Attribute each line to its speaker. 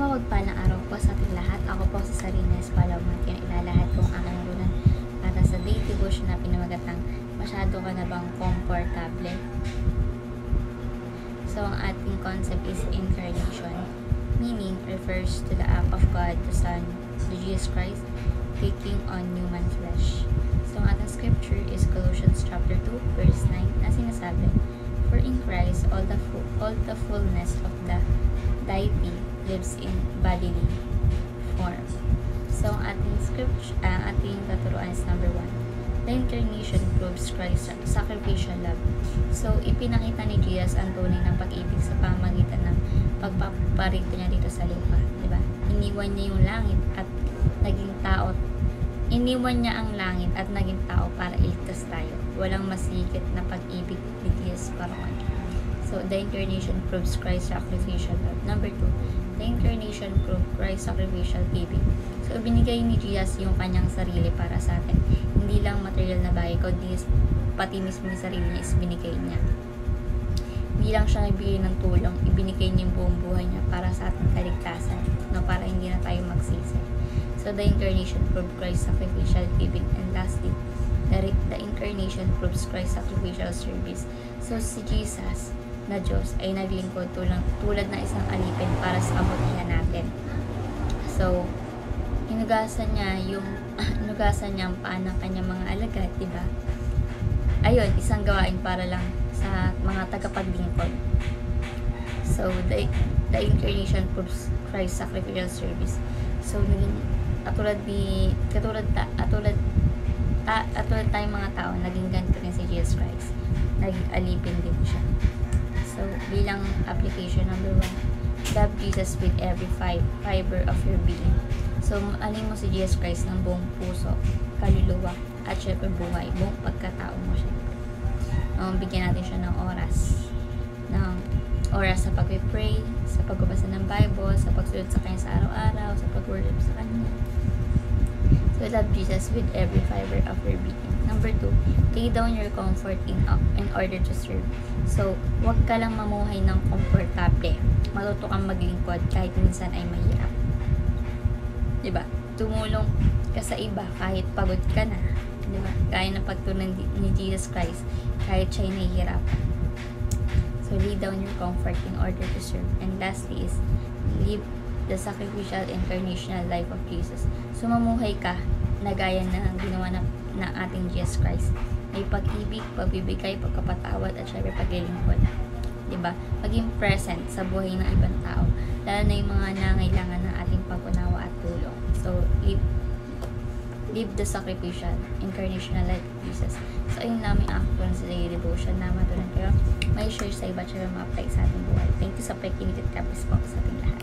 Speaker 1: mapagpalang araw po sa ating lahat. Ako po si Sarines Palamat. Yan ilalahat kong aking narunan para sa day devotion na pinamagatang masyado ka na bang komportable? So, ang ating concept is incarnation. Meaning refers to the act of God, the Son, to Jesus Christ, taking on human flesh. So, ang ating scripture is Colossians chapter 2, verse 9, na sinasabi, "For in Christ, all the fullness of the deity lives in bodily form." So, ang ating scripture, ating katuruan is number 1. The incarnation proves Christ's sacrificial love. So, ipinakita ni Jesus ang tunay ng pag-ibig sa pamamagitan ng pagpaparito niya dito sa lupa, di ba? Iniwan niya yung langit at naging tao. Iniwan niya ang langit at naging tao para iligtas tayo. Walang masikip na pag-ibig ni Jesus para kanya. So, the incarnation proves Christ's sacrificial love. Number 2, the incarnation proves Christ's sacrificial giving. So, binigay ni Jesus yung kanyang sarili para sa atin. Hindi lang material na bagay, kundi pati mismo yung sarili niya is binigay niya. Hindi lang siya nagbigay ng tulong, ibinigay niya yung buong buhay niya para sa ating kaligtasan, no, para hindi na tayo magsisi. So, the incarnation proves Christ's sacrificial giving. And lastly, the incarnation proves Christ's sacrificial service. So, si Jesus na Diyos ay naglingkod tulad na isang alipin para sa kabutihan natin. So, hinugasan niya ang paa ng kanyang mga alagad, diba? Ayun, isang gawain para lang sa mga tagapaglingkod. So, the incarnation proves Christ's sacrificial service. So, naging katulad tayong mga tao, naging ganito rin si Jesus Christ. Naging alipin din siya. So, bilang application number 1, love Jesus with every fiber of your being. So, alin mo si Jesus Christ ng buong puso, kaluluwa, at syempre buhay, buong pagkatao mo siya. Bigyan natin siya ng oras sa pag-pray, sa pagbabasa ng Bible, sa pagsunod sa kanya sa araw-araw, sa pag-worship sa kanya. So, love Jesus with every fiber of your being. Number 2, lay down your comfort in order to serve. So, huwag ka lang mamuhay ng komportable. Matuto kang maglingkod kahit minsan ay mahirap. Diba? Tumulong ka sa iba kahit pagod ka na. Diba? Kaya ng pagtunan ni Jesus Christ kahit siya'y nahihirapan. So, lay down your comfort in order to serve. And lastly is, live the sacrificial incarnational life of Jesus. So, mamuhay ka na gaya na ginawa na ating Jesus Christ. May pag-ibig, pagbibigay, pagkapatawad, at syempre paglilingkod. Diba? Maging present sa buhay ng ibang tao. Lalo na yung mga nangailangan ng ating pag-unawa at tulong. So, live the sacrificial incarnational life of Jesus. So, ayun namin ang ako sa daily devotion na matunan kayo. May share sa iba at syempre ma-apply sa ating buhay. Thank you sa pakikinig at kapis po sa ating lahat.